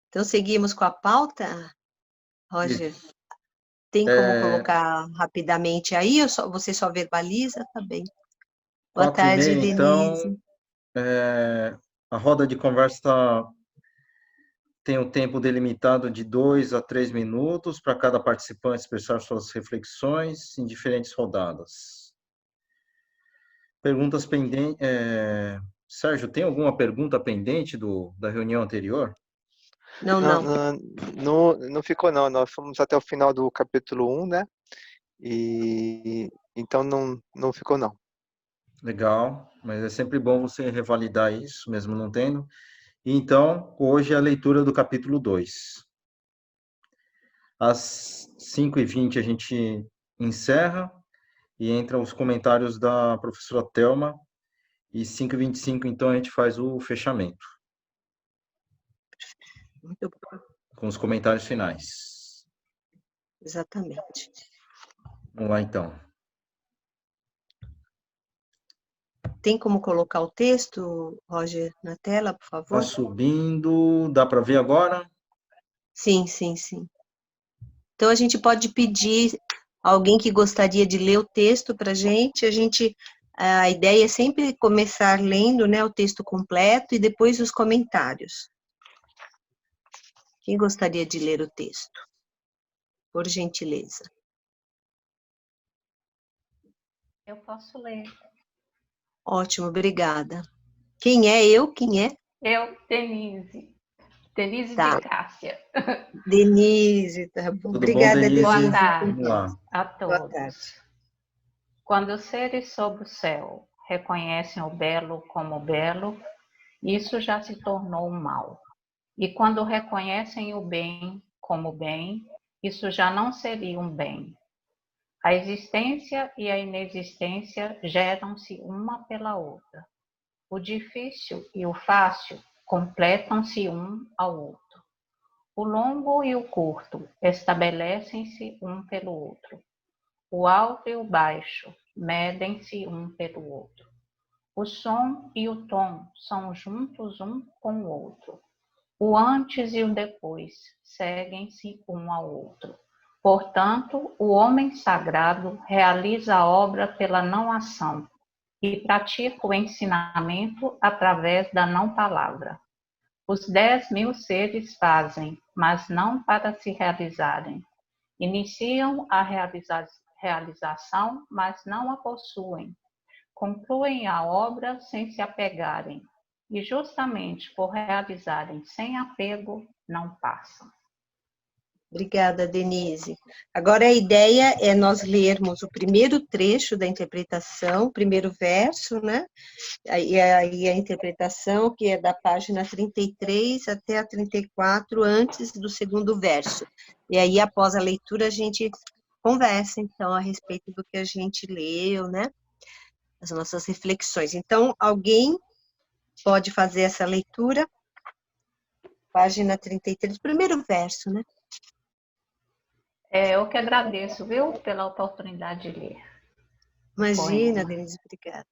Então, seguimos com a pauta, Roger? Isso. Tem como colocar rapidamente aí? Você só verbaliza? Tá bem. Boa 4h30, tarde, então, Denise. a roda de conversa tem um tempo delimitado de 2 a 3 minutos para cada participante expressar suas reflexões em diferentes rodadas. Perguntas pendentes. Sérgio, tem alguma pergunta pendente da reunião anterior? Não. Não ficou não. Nós fomos até o final do capítulo 1, né? E então não ficou não. Legal, mas é sempre bom você revalidar isso, mesmo não tendo. Então, hoje é a leitura do capítulo 2. Às 5h20 a gente encerra e entra os comentários da professora Thelma. E 5h25, então, a gente faz o fechamento. Muito bom. Com os comentários finais. Exatamente. Vamos lá, então. Tem como colocar o texto, Roger, na tela, por Está favor? subindo. Dá para ver agora? Sim. Então, a gente pode pedir alguém que gostaria de ler o texto para a gente. A ideia é sempre começar lendo, né, o texto completo e depois os comentários. Quem gostaria de ler o texto? Por gentileza. Eu posso ler. Ótimo, obrigada. Quem é eu? Quem é? Eu, Denise. Denise Tá. de Cássia. Denise, tá bom. Tudo Obrigada, bom, Denise? Boa tarde Vamos lá. a Boa tarde. todos. Quando os seres sob o céu reconhecem o belo como belo, isso já se tornou um mal. E quando reconhecem o bem como bem, isso já não seria um bem. A existência e a inexistência geram-se uma pela outra. O difícil e o fácil completam-se um ao outro. O longo e o curto estabelecem-se um pelo outro. O alto e o baixo medem-se um pelo outro. O som e o tom são juntos um com o outro. O antes e o depois seguem-se um ao outro. Portanto, o homem sagrado realiza a obra pela não ação e pratica o ensinamento através da não palavra. Os 10.000 seres fazem, mas não para se realizarem. Iniciam a realização, mas não a possuem. Concluem a obra sem se apegarem. E justamente por realizarem sem apego, não passam. Obrigada, Denise. Agora a ideia é nós lermos o primeiro trecho da interpretação, o primeiro verso, né? E aí a interpretação, que é da página 33 até a 34, antes do segundo verso. E aí, após a leitura, a gente conversa, então, a respeito do que a gente leu, né? As nossas reflexões. Então, alguém pode fazer essa leitura? Página 33, primeiro verso, né? Eu que agradeço, viu, pela oportunidade de ler. Imagina, Denise, obrigada.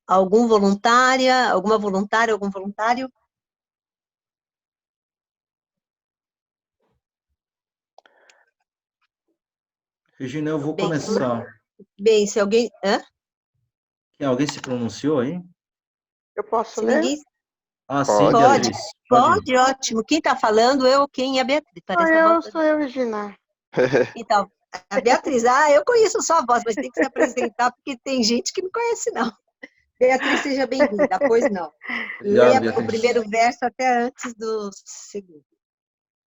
Alguma voluntária, algum voluntário? Regina, eu vou começar. Bem, se alguém... Alguém se pronunciou aí? Eu posso Se ler? ninguém... Ah, sim, Beatriz. Pode, ótimo. Quem está falando, quem é a Beatriz? Sou eu, Regina. Então, a Beatriz, eu conheço sua voz, mas tem que se apresentar, porque tem gente que não conhece, não. Beatriz, seja bem-vinda. Pois não. Obrigado, Leia Beatriz. o primeiro verso até antes do segundo.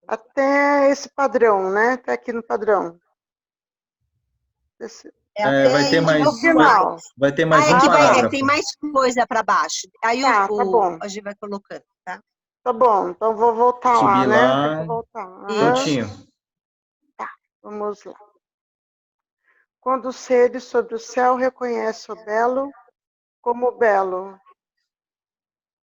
Até esse padrão, né? Até aqui no padrão. Vai ter mais, final. vai ter mais um que parágrafo. tem mais coisa para baixo. Aí tá bom. a gente vai colocando, tá? Tá bom, então vou voltar Subir lá, lá. né? Tem que voltar. Prontinho. Tá, vamos lá. Quando os seres sobre o céu reconhecem o belo como belo,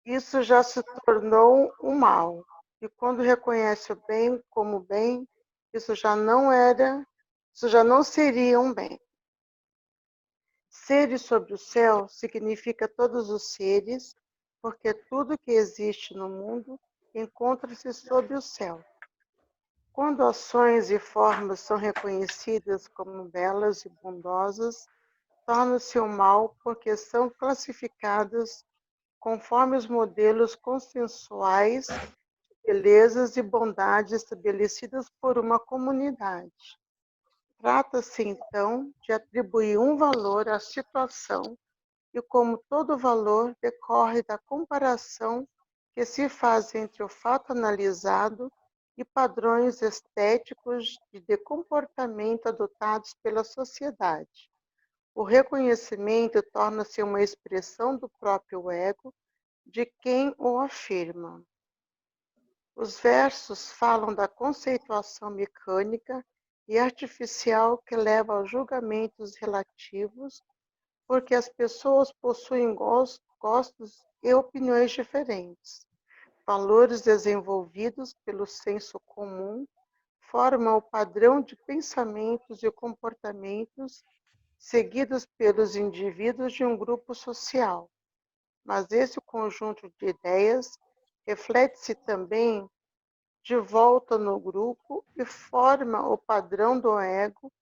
isso já se tornou um mal. E quando reconhece o bem como bem, isso já não seria um bem. Seres sobre o céu significa todos os seres, porque tudo que existe no mundo encontra-se sob o céu. Quando ações e formas são reconhecidas como belas e bondosas, torna-se o mal porque são classificadas conforme os modelos consensuais de belezas e bondade estabelecidas por uma comunidade. Trata-se, então, de atribuir um valor à situação e, como todo valor, decorre da comparação que se faz entre o fato analisado e padrões estéticos de comportamento adotados pela sociedade. O reconhecimento torna-se uma expressão do próprio ego de quem o afirma. Os versos falam da conceituação mecânica e artificial que leva aos julgamentos relativos, porque as pessoas possuem gostos e opiniões diferentes. Valores desenvolvidos pelo senso comum formam o padrão de pensamentos e comportamentos seguidos pelos indivíduos de um grupo social. Mas esse conjunto de ideias reflete-se também de volta no grupo e forma o padrão do ego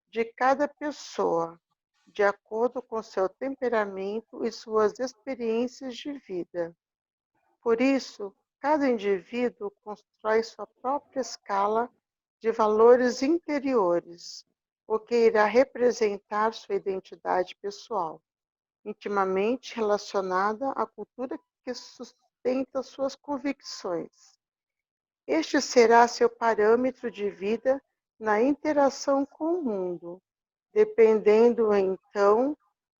de cada pessoa, de acordo com seu temperamento e suas experiências de vida. Por isso, cada indivíduo constrói sua própria escala de valores interiores, o que irá representar sua identidade pessoal, intimamente relacionada à cultura que sustenta suas convicções. Este será seu parâmetro de vida na interação com o mundo, dependendo então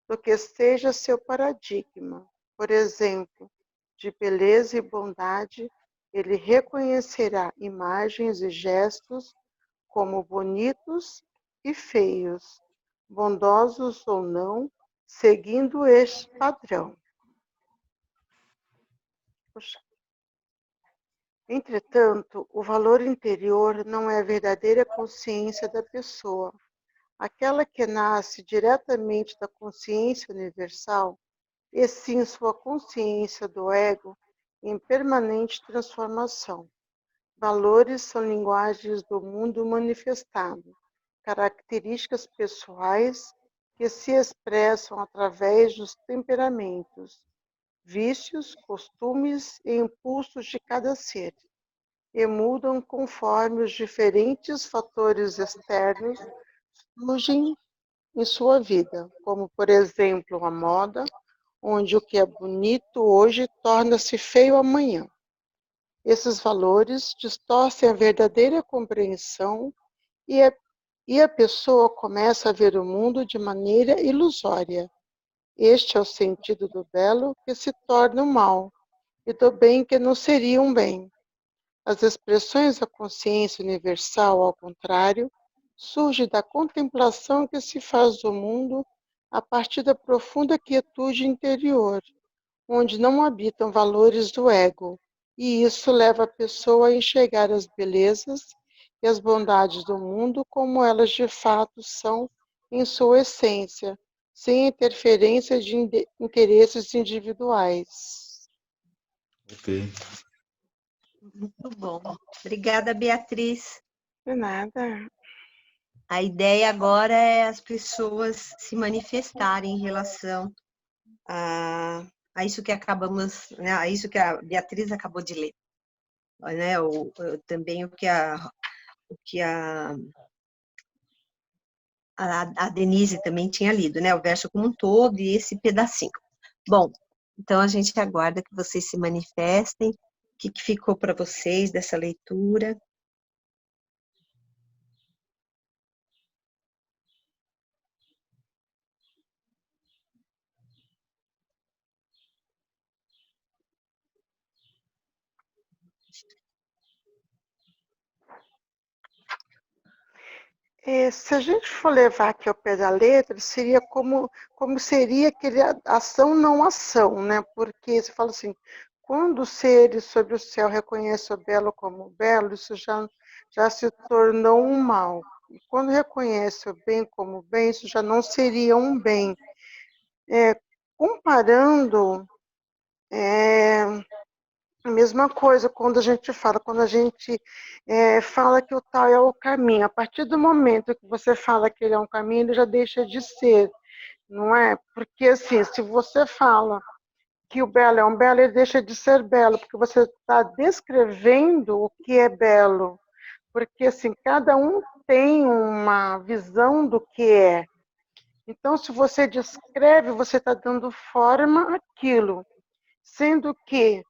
do que seja seu paradigma. Por exemplo, de beleza e bondade, ele reconhecerá imagens e gestos como bonitos e feios, bondosos ou não, seguindo este padrão. Entretanto, o valor interior não é a verdadeira consciência da pessoa. Aquela que nasce diretamente da consciência universal, e sim sua consciência do ego em permanente transformação. Valores são linguagens do mundo manifestado, características pessoais que se expressam através dos temperamentos, vícios, costumes e impulsos de cada ser, e mudam conforme os diferentes fatores externos surgem em sua vida, como, por exemplo, a moda, onde o que é bonito hoje torna-se feio amanhã. Esses valores distorcem a verdadeira compreensão e a pessoa começa a ver o mundo de maneira ilusória. Este é o sentido do belo que se torna o mal, e do bem que não seria um bem. As expressões da consciência universal, ao contrário, surgem da contemplação que se faz do mundo a partir da profunda quietude interior, onde não habitam valores do ego, e isso leva a pessoa a enxergar as belezas e as bondades do mundo como elas de fato são em sua essência, sem interferência de interesses individuais. Ok. Muito bom. Obrigada, Beatriz. De nada. A ideia agora é as pessoas se manifestarem em relação a isso que acabamos, né, a isso que a Beatriz acabou de ler, né, também o que a Denise também tinha lido, né, o verso como um todo e esse pedacinho. Bom, então a gente aguarda que vocês se manifestem, o que ficou para vocês dessa leitura. Se a gente for levar aqui ao pé da letra, seria como seria aquele ação não ação, né? Porque você fala assim, quando os seres sobre o céu reconhecem o belo como belo, isso já se tornou um mal. E quando reconhece o bem como bem, isso já não seria um bem. Comparando A mesma coisa quando a gente fala, fala que o tal é o caminho. A partir do momento que você fala que ele é um caminho, ele já deixa de ser, não é? Porque assim, se você fala que o belo é um belo, ele deixa de ser belo, porque você está descrevendo o que é belo. Porque assim, cada um tem uma visão do que é. Então, se você descreve, você está dando forma àquilo. Sendo que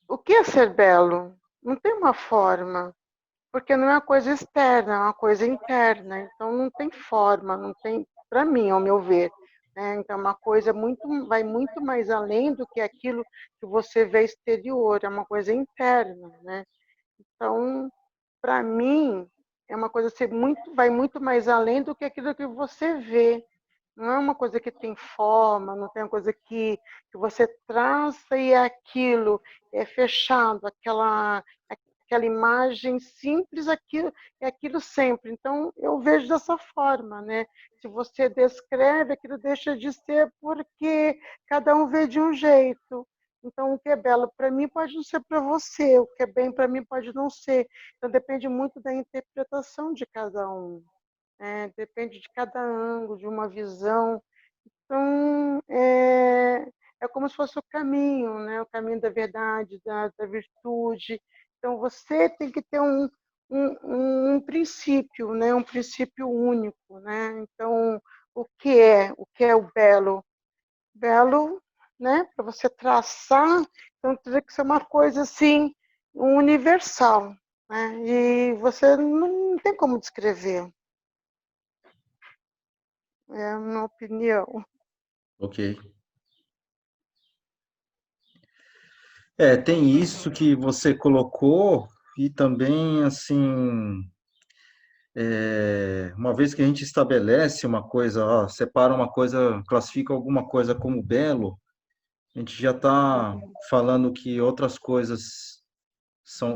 o que é ser belo? Não tem uma forma, porque não é uma coisa externa, é uma coisa interna. Então não tem forma, não tem, para mim, ao meu ver. Né? Então é uma coisa vai muito mais além do que aquilo que você vê exterior, é uma coisa interna. Né? Então, para mim, é uma coisa assim, vai muito mais além do que aquilo que você vê. Não é uma coisa que tem forma, não tem uma coisa que você traça e é aquilo, é fechado, aquela imagem simples, é aquilo sempre. Então, eu vejo dessa forma, né? Se você descreve, aquilo deixa de ser porque cada um vê de um jeito. Então, o que é belo para mim pode não ser para você, o que é bem para mim pode não ser. Então, depende muito da interpretação de cada um. Depende de cada ângulo, de uma visão. Então, é como se fosse o caminho, né? O caminho da verdade, da virtude. Então, você tem que ter um princípio, né? Um princípio único. Né? Então, o que é o belo? Belo, né? Para você traçar, então teria que ser uma coisa assim, universal. Né? E você não tem como descrever. É a minha opinião. Ok. Tem isso que você colocou e também, assim, uma vez que a gente estabelece uma coisa, ó, separa uma coisa, classifica alguma coisa como belo, a gente já está falando que outras coisas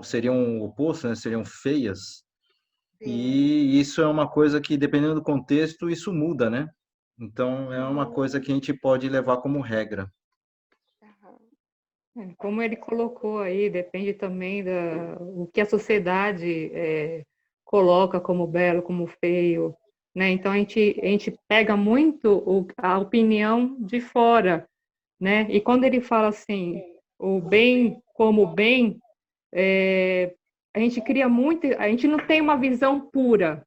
seriam o oposto, né? Seriam feias. Sim. E isso é uma coisa que, dependendo do contexto, isso muda, né? Então, é uma coisa Uhum. que a gente pode levar como regra. Aham. Como ele colocou aí, depende também o que a sociedade coloca como belo, como feio, né? Então a gente pega muito a opinião de fora, né? E quando ele fala assim, o bem como bem, a gente cria muito, a gente não tem uma visão pura,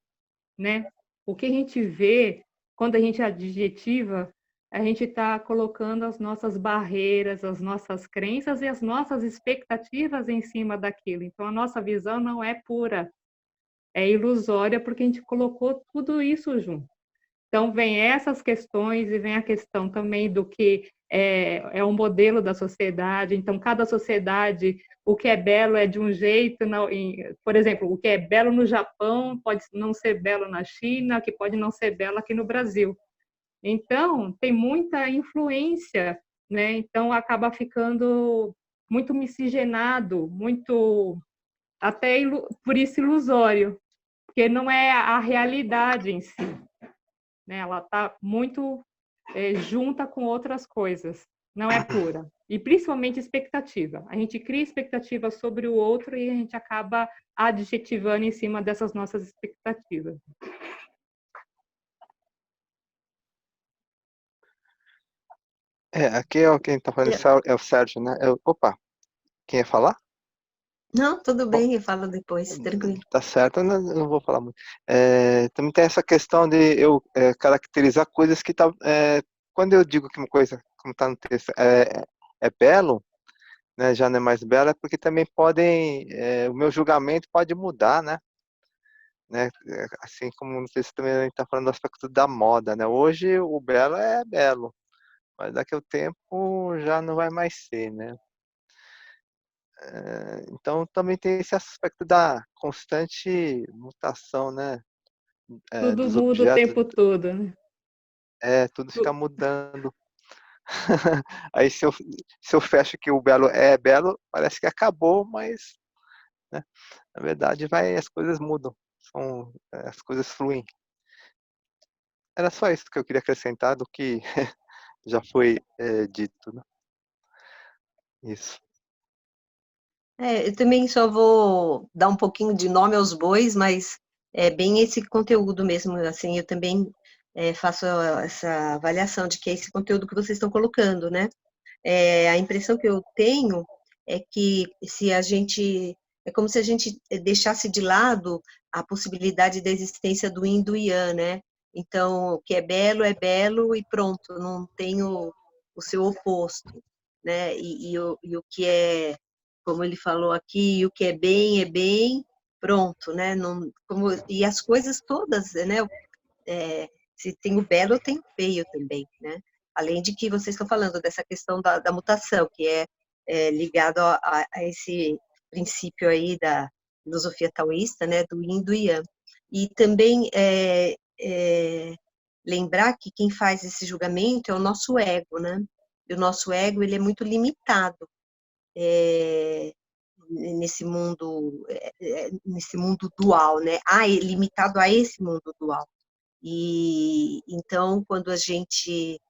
né? O que a gente vê quando a gente adjetiva, a gente está colocando as nossas barreiras, as nossas crenças e as nossas expectativas em cima daquilo. Então, a nossa visão não é pura, é ilusória, porque a gente colocou tudo isso junto. Então, vem essas questões e vem a questão também do que é um modelo da sociedade. Então, cada sociedade, o que é belo é de um jeito. Por exemplo, o que é belo no Japão pode não ser belo na China, que pode não ser belo aqui no Brasil. Então, tem muita influência, né? Então, acaba ficando muito miscigenado, muito até por isso ilusório, porque não é a realidade em si, né? Ela está muito junta com outras coisas, não é pura. E principalmente expectativa. A gente cria expectativa sobre o outro e a gente acaba adjetivando em cima dessas nossas expectativas. Aqui é quem está falando é o Sérgio, né? Opa, quem ia falar? Não, tudo Bom, bem, eu falo depois, tranquilo. tá certo, eu não vou falar muito. Também tem essa questão de eu caracterizar coisas que tá. Quando eu digo que uma coisa, como está no texto, é belo, né, já não é mais belo, é porque também o meu julgamento pode mudar, né? Assim como no texto também a gente está falando do aspecto da moda, né? Hoje o belo é belo, mas daqui a um tempo já não vai mais ser, né? Então também tem esse aspecto da constante mutação, né? Tudo Dos muda o objetos, tempo todo, né? tudo fica mudando. Aí se eu fecho que o belo é belo, parece que acabou, mas, né, na verdade as coisas mudam, as coisas fluem. Era só isso que eu queria acrescentar do que já foi dito, né? Isso. Eu também só vou dar um pouquinho de nome aos bois, mas é bem esse conteúdo mesmo, assim, eu também faço essa avaliação de que é esse conteúdo que vocês estão colocando, né? A impressão que eu tenho é que se a gente, é como se a gente deixasse de lado a possibilidade da existência do yin e do yang, né? Então, o que é belo e pronto, não tem o seu oposto, né? E o que é, como ele falou aqui, o que é bem, pronto, né? Não, e as coisas todas, né? Se tem o belo, tem o feio também, né? Além de que vocês estão falando dessa questão da mutação, que é ligado a esse princípio aí da filosofia taoísta, né? Do yin e do yang. E também lembrar que quem faz esse julgamento é o nosso ego, né? E o nosso ego, ele é muito limitado nesse mundo dual, né? Limitado a esse mundo dual. E então, quando a gente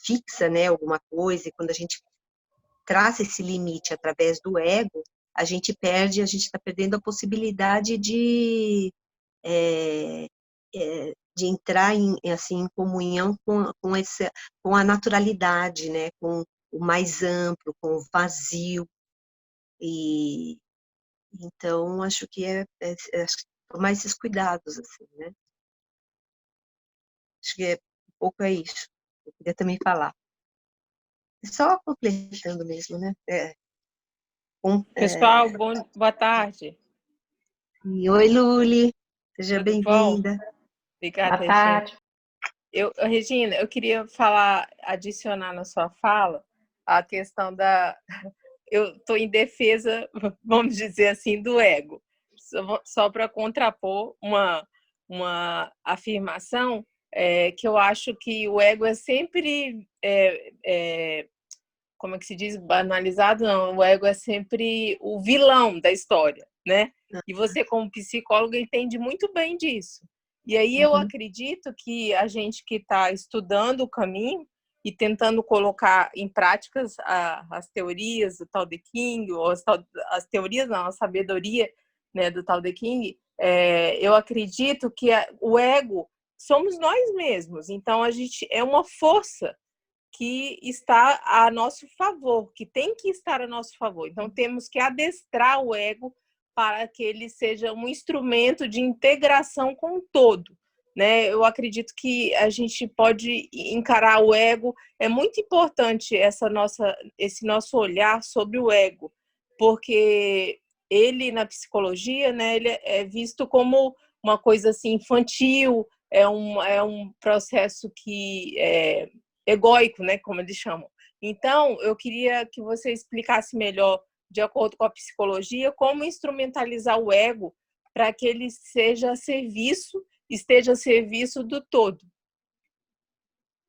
fixa, né, alguma coisa, e quando a gente traça esse limite através do ego, a gente está perdendo a possibilidade de entrar em comunhão com a naturalidade, né, com o mais amplo, com o vazio. E então acho que acho que tomar esses cuidados, assim, né? Acho que um pouco é isso. Eu queria também falar. Só completando mesmo, né? Pessoal, boa tarde. Oi, Luli. Seja Tudo bom? bem-vinda. Obrigada, Boa Regina. tarde. Regina, eu queria adicionar na sua fala a questão eu estou em defesa, vamos dizer assim, do ego. Só para contrapor uma afirmação que eu acho que o ego é sempre, como é que se diz, banalizado, não. O ego é sempre o vilão da história, né? E você, como psicóloga, entende muito bem disso. E aí eu acredito que a gente que está estudando o caminho e tentando colocar em práticas as teorias do Tao Te Ching, ou as teorias não, a sabedoria, né, do Tao Te Ching, eu acredito que o ego somos nós mesmos. Então, a gente é uma força que está a nosso favor, que tem que estar a nosso favor. Então, temos que adestrar o ego para que ele seja um instrumento de integração com o todo, né? Eu acredito que a gente pode encarar o ego. É muito importante esse nosso olhar sobre o ego, porque ele, na psicologia, né, ele é visto como uma coisa assim, infantil, é um processo que egóico, né, como eles chamam. Então, eu queria que você explicasse melhor, de acordo com a psicologia, como instrumentalizar o ego para que ele esteja a serviço do todo.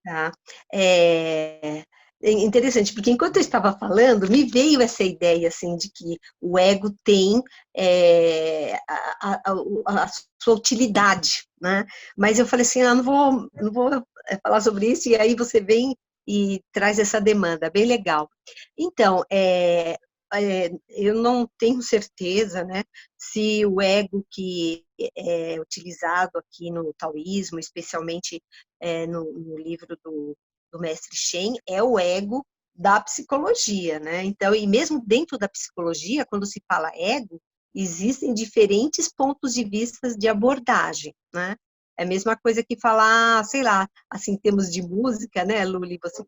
Tá. É interessante, porque enquanto eu estava falando, me veio essa ideia, assim, de que o ego tem a sua utilidade, né? Mas eu falei assim, não vou falar sobre isso, e aí você vem e traz essa demanda, bem legal. Então, eu não tenho certeza, né, se o ego que é utilizado aqui no taoísmo, especialmente no livro do mestre Shen, é o ego da psicologia, né? Então, e mesmo dentro da psicologia, quando se fala ego, existem diferentes pontos de vista de abordagem, né? É a mesma coisa que falar, sei lá, assim, em termos de música, né, Luli, você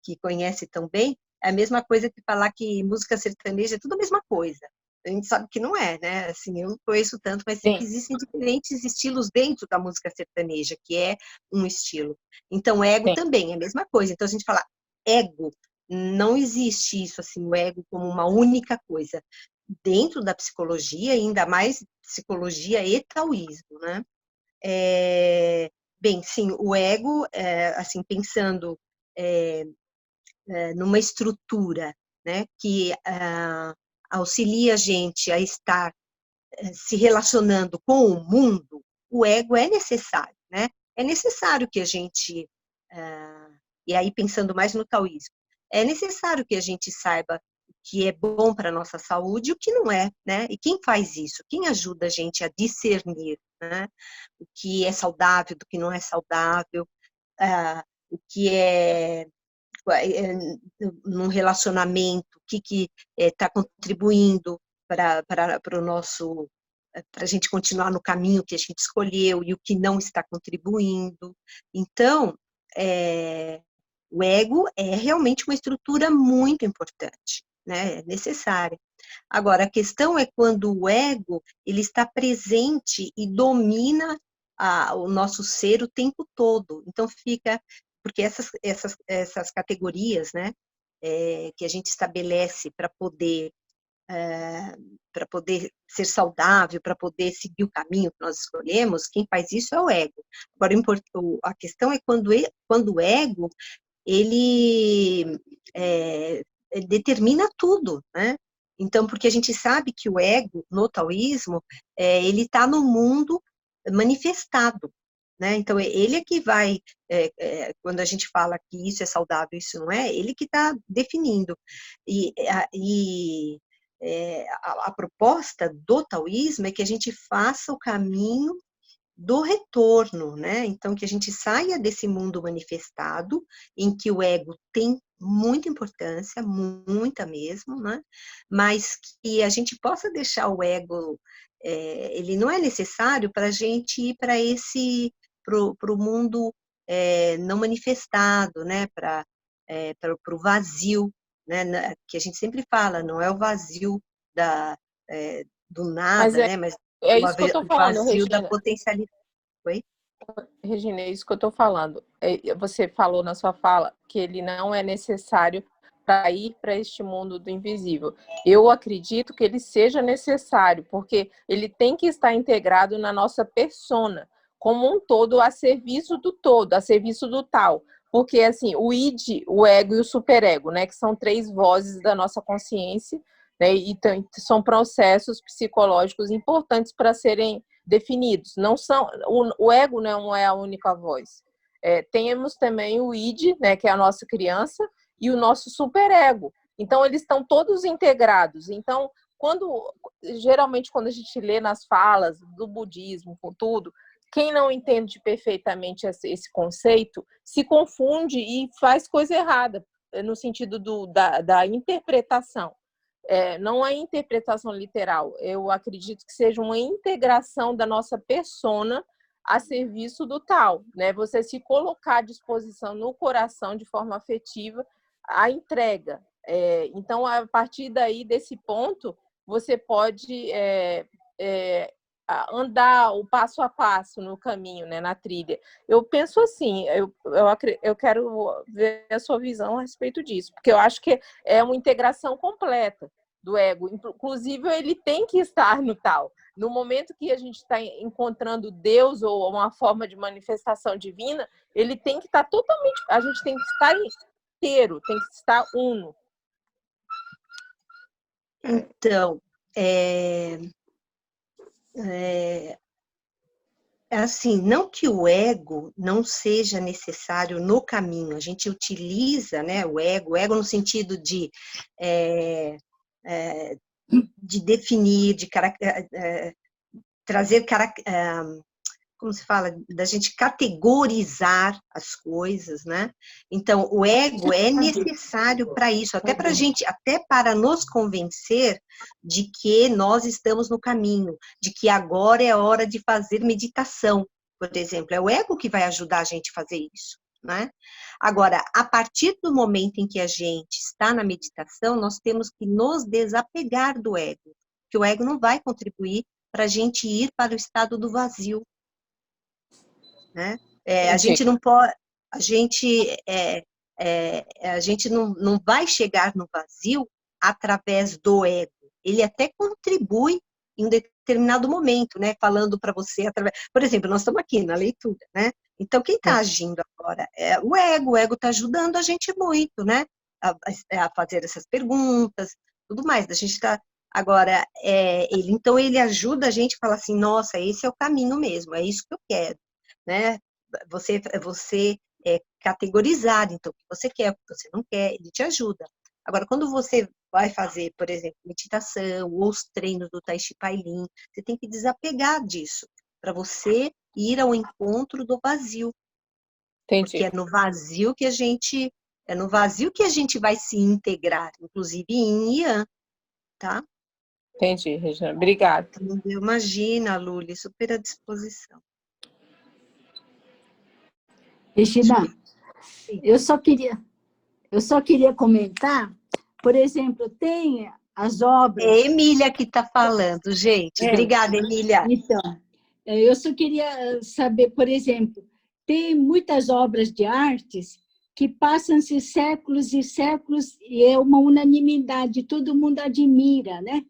que conhece tão bem, é a mesma coisa que falar que música sertaneja é tudo a mesma coisa. A gente sabe que não é, né? Assim, eu não conheço tanto, mas sei que existem diferentes estilos dentro da música sertaneja, que é um estilo. Então, ego também é a mesma coisa. Então, a gente fala ego, não existe isso, assim, o ego como uma única coisa. Dentro da psicologia, ainda mais psicologia e taoísmo, né? Bem, sim, o ego, assim, pensando numa estrutura, né, que auxilia a gente a estar se relacionando com o mundo, o ego é necessário, né? É necessário que a gente, e aí pensando mais no taoísmo, é necessário que a gente saiba o que é bom para a nossa saúde e o que não é, né? E quem faz isso? Quem ajuda a gente a discernir, né? O que é saudável, do que não é saudável, o que é num relacionamento, o que está contribuindo para o nosso, para a gente continuar no caminho que a gente escolheu e o que não está contribuindo. Então, o ego é realmente uma estrutura muito importante, né? É necessária. Agora, a questão é quando o ego ele está presente e domina o nosso ser o tempo todo. Então, fica... Porque essas categorias, né, que a gente estabelece para poder ser saudável, para poder seguir o caminho que nós escolhemos, quem faz isso é o ego. Agora, a questão é quando o ego ele determina tudo, né? Então, porque a gente sabe que o ego, no taoísmo, ele está no mundo manifestado, né? Então, ele é que vai, quando a gente fala que isso é saudável, isso não é, ele que está definindo. A proposta do taoísmo é que a gente faça o caminho do retorno, né? Então, que a gente saia desse mundo manifestado, em que o ego tem muita importância, muita mesmo, né? Mas que a gente possa deixar o ego, ele não é necessário para a gente ir para o mundo não manifestado, né? Para o vazio, né? Que a gente sempre fala, não é o vazio do Mas nada, né? Mas é o isso que eu estou falando, vazio da Regina. potencialidade. Oi? Regina, é isso que eu estou falando. Você falou na sua fala que ele não é necessário para ir para este mundo do invisível. Eu acredito que ele seja necessário, porque ele tem que estar integrado na nossa persona, como um todo, a serviço do todo, a serviço do tal. Porque, assim, o id, o ego e o superego, né, que são 3 vozes da nossa consciência, né, e são processos psicológicos importantes para serem definidos. Não são, o ego não é a única voz. Temos também o id, né, que é a nossa criança, e o nosso superego. Então, eles estão todos integrados. Então, geralmente, quando a gente lê nas falas do budismo, com tudo, quem não entende perfeitamente esse conceito se confunde e faz coisa errada, no sentido da interpretação. Não é interpretação literal. Eu acredito que seja uma integração da nossa persona a serviço do tal, né? Você se colocar à disposição no coração de forma afetiva a entrega. Então, a partir daí, desse ponto, você pode andar o passo a passo no caminho, né, na trilha. Eu penso assim, eu quero ver a sua visão a respeito disso, porque eu acho que é uma integração completa do ego. Inclusive, ele tem que estar no tal. No momento que a gente está encontrando Deus ou uma forma de manifestação divina, ele tem que estar totalmente... A gente tem que estar inteiro, tem que estar uno. Então, assim, não que o ego não seja necessário no caminho, a gente utiliza, né, o ego no sentido de definir, de trazer, como se fala, da gente categorizar as coisas, né? Então, o ego é necessário para isso, até para a gente, até para nos convencer de que nós estamos no caminho, de que agora é a hora de fazer meditação, por exemplo. É o ego que vai ajudar a gente a fazer isso, né? Agora, a partir do momento em que a gente está na meditação, nós temos que nos desapegar do ego, que o ego não vai contribuir para a gente ir para o estado do vazio. Né? A gente não pode, a gente não vai chegar no vazio através do ego. Ele até contribui em um determinado momento, né? Falando para você através, por exemplo, nós estamos aqui na leitura, né? Então quem está agindo agora é o ego está ajudando a gente muito, né? A fazer essas perguntas, tudo mais. A gente está agora, então ele ajuda a gente a falar assim, nossa, esse é o caminho mesmo, é isso que eu quero. Né? Você categorizar, então, o que você quer, o que você não quer, ele te ajuda. Agora, quando você vai fazer, por exemplo, meditação ou os treinos do Tai Chi Pai Lin, você tem que desapegar disso, para você ir ao encontro do vazio. Porque Entendi. é no vazio que a gente vai se integrar, inclusive em Yan, tá? Entendi, Regina. Obrigada. Imagina, Luli, super à disposição. Regina, eu só queria comentar, por exemplo, tem as obras. É Emília que está falando, gente. Obrigada, Emília. Então, eu só queria saber, por exemplo, tem muitas obras de artes que passam-se séculos e séculos e é uma unanimidade, todo mundo admira, né?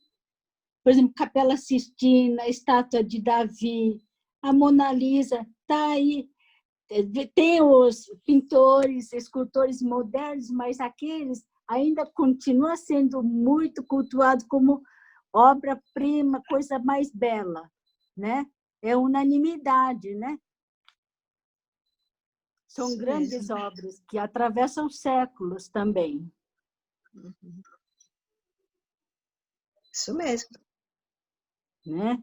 Por exemplo, Capela Sistina, a Estátua de Davi, a Mona Lisa, está aí. Tem os pintores, escultores modernos, mas aqueles ainda continuam sendo muito cultuados como obra-prima, coisa mais bela, né? É unanimidade, né? São Isso grandes mesmo. obras que atravessam séculos também. Isso mesmo. Né?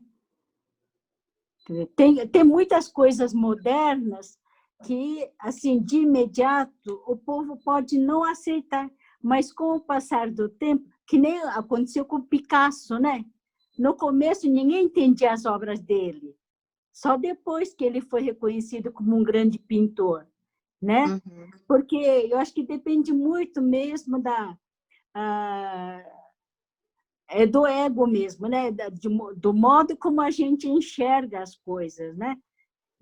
Tem muitas coisas modernas que, assim, de imediato, o povo pode não aceitar, mas com o passar do tempo, que nem aconteceu com o Picasso, né? No começo, ninguém entendia as obras dele, só depois que ele foi reconhecido como um grande pintor, né? Porque eu acho que depende muito mesmo do ego mesmo, né? Do modo como a gente enxerga as coisas, né?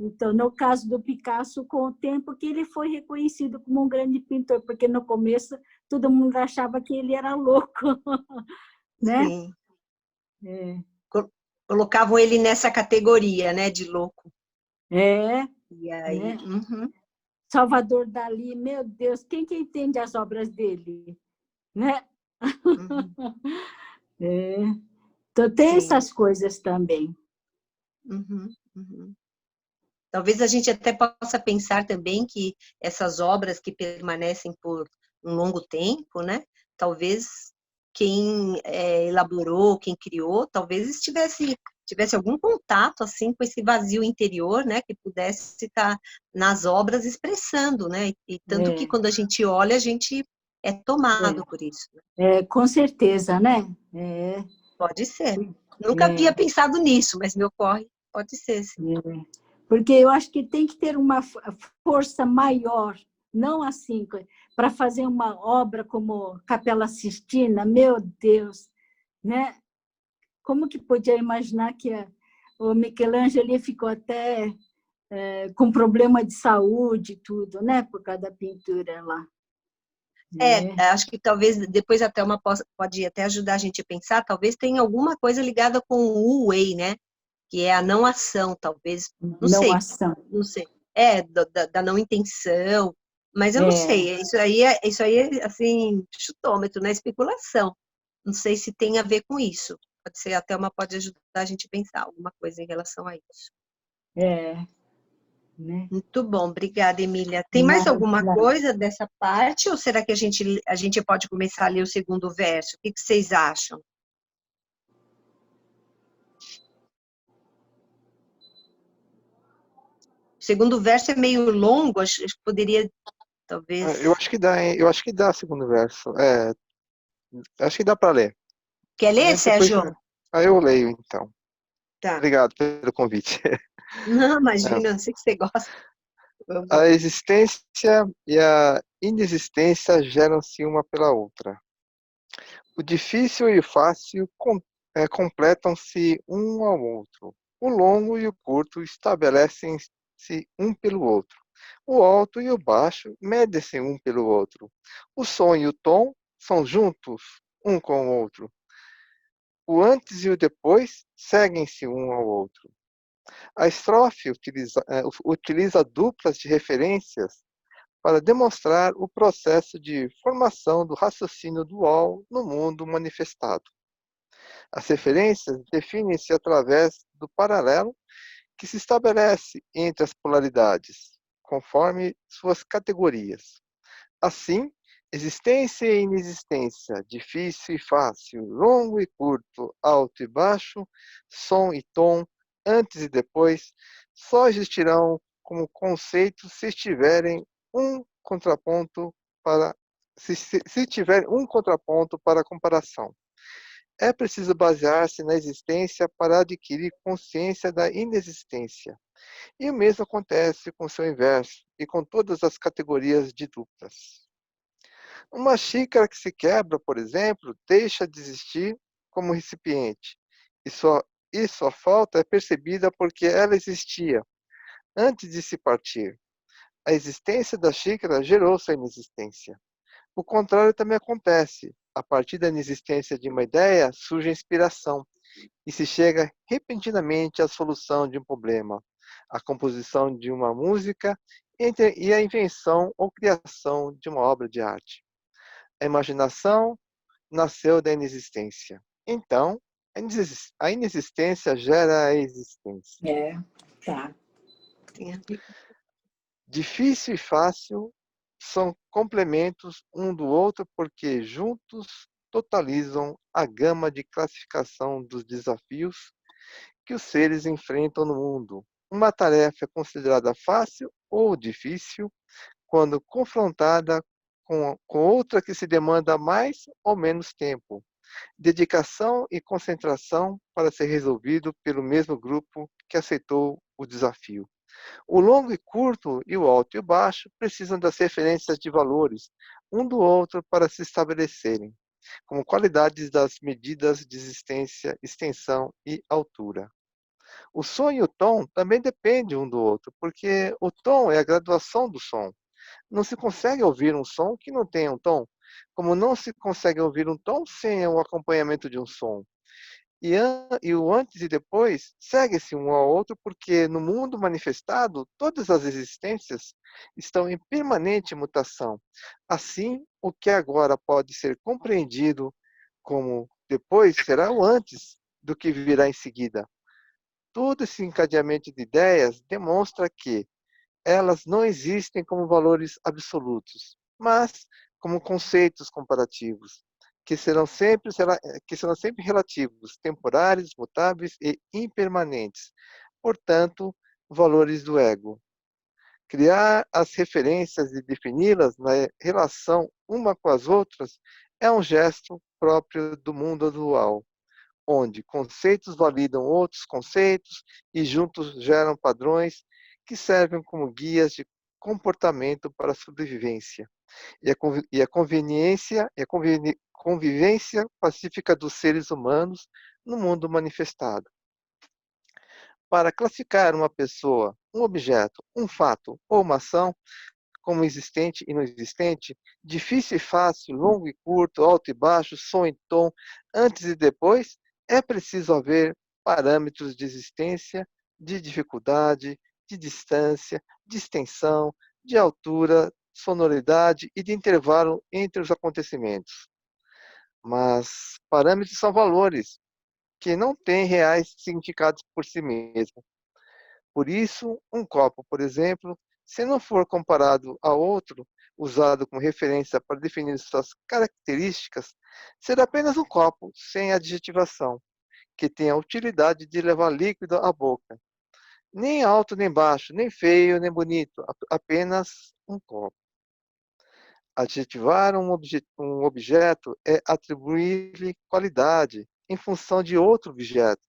Então, no caso do Picasso, com o tempo que ele foi reconhecido como um grande pintor, porque no começo todo mundo achava que ele era louco, né? Sim. Colocavam ele nessa categoria, né, de louco. E aí, né? Salvador Dalí, meu Deus, quem que entende as obras dele, né? Então, tem essas coisas também. Talvez a gente até possa pensar também que essas obras que permanecem por um longo tempo, né? Talvez quem elaborou, quem criou, talvez tivesse algum contato assim com esse vazio interior, né? Que pudesse estar nas obras expressando, né? E tanto que quando a gente olha, a gente é tomado por isso. Com certeza, né? Pode ser. Nunca havia pensado nisso, mas me ocorre, pode ser, sim. Porque eu acho que tem que ter uma força maior, não assim, para fazer uma obra como Capela Sistina, meu Deus, né? Como que podia imaginar que o Michelangelo ficou até com problema de saúde e tudo, né? Por causa da pintura lá. Acho que talvez depois até pode até ajudar a gente a pensar, talvez tenha alguma coisa ligada com o Wu-Wei, né? Que é a não ação, talvez, não sei. Não sei. Da não intenção, mas eu não sei. Isso aí é assim, chutômetro, né? Especulação. Não sei se tem a ver com isso. Pode ser até pode ajudar a gente a pensar alguma coisa em relação a isso. Né? Muito bom, obrigada, Emília. Tem mais alguma coisa dessa parte ou será que a gente pode começar a ler o segundo verso? O que vocês acham? O segundo verso é meio longo, acho que poderia, talvez... Eu acho que dá, hein? Eu acho que dá, segundo verso. Acho que dá para ler. Quer ler, Sérgio? Eu leio, então. Tá. Obrigado pelo convite. Não, imagina, sei que você gosta. A existência e a inexistência geram-se uma pela outra. O difícil e o fácil completam-se um ao outro. O longo e o curto estabelecem-se um pelo outro. O alto e o baixo medem-se um pelo outro. O som e o tom são juntos um com o outro. O antes e o depois seguem-se um ao outro. A estrofe utiliza duplas de referências para demonstrar o processo de formação do raciocínio dual no mundo manifestado. As referências definem-se através do paralelo que se estabelece entre as polaridades, conforme suas categorias. Assim, Existência e inexistência, difícil e fácil, longo e curto, alto e baixo, som e tom, antes e depois, só existirão como conceitos se tiverem um contraponto para se tiver um contraponto para comparação. É preciso basear-se na existência para adquirir consciência da inexistência. E o mesmo acontece com seu inverso e com todas as categorias de duplas. Uma xícara que se quebra, por exemplo, deixa de existir como recipiente, e sua falta é percebida porque ela existia antes de se partir. A existência da xícara gerou sua inexistência. O contrário também acontece. A partir da inexistência de uma ideia surge a inspiração e se chega repentinamente à solução de um problema, à composição de uma música e à invenção ou criação de uma obra de arte. A imaginação nasceu da inexistência. Então, a inexistência gera a existência. É, tá. Difícil e fácil são complementos um do outro porque juntos totalizam a gama de classificação dos desafios que os seres enfrentam no mundo. Uma tarefa é considerada fácil ou difícil quando confrontada com outra que se demanda mais ou menos tempo, dedicação e concentração para ser resolvido pelo mesmo grupo que aceitou o desafio. O longo e curto e o alto e o baixo precisam das referências de valores um do outro para se estabelecerem, como qualidades das medidas de existência, extensão e altura. O som e o tom também dependem um do outro, porque o tom é a graduação do som. Não se consegue ouvir um som que não tenha um tom, como não se consegue ouvir um tom sem o acompanhamento de um som. E o antes e depois segue-se um ao outro, porque no mundo manifestado, todas as existências estão em permanente mutação. Assim, o que agora pode ser compreendido como depois será o antes do que virá em seguida. Todo esse encadeamento de ideias demonstra que elas não existem como valores absolutos, mas como conceitos comparativos, que serão sempre relativos, temporários, mutáveis e impermanentes. Portanto, valores do ego. Criar as referências e defini-las na relação uma com as outras é um gesto próprio do mundo atual, onde conceitos validam outros conceitos e juntos geram padrões que servem como guias de comportamento para a sobrevivência e a convivência pacífica dos seres humanos no mundo manifestado. Para classificar uma pessoa, um objeto, um fato ou uma ação como existente e não existente, difícil e fácil, longo e curto, alto e baixo, som e tom, antes e depois, é preciso haver parâmetros de existência, de dificuldade, de distância, de extensão, de altura, sonoridade e de intervalo entre os acontecimentos. Mas parâmetros são valores que não têm reais significados por si mesmos. Por isso, um copo, por exemplo, se não for comparado a outro, usado como referência para definir suas características, será apenas um copo sem adjetivação, que tem a utilidade de levar líquido à boca. Nem alto nem baixo, nem feio nem bonito, apenas um copo. Adjetivar um objeto é atribuir-lhe qualidade em função de outro objeto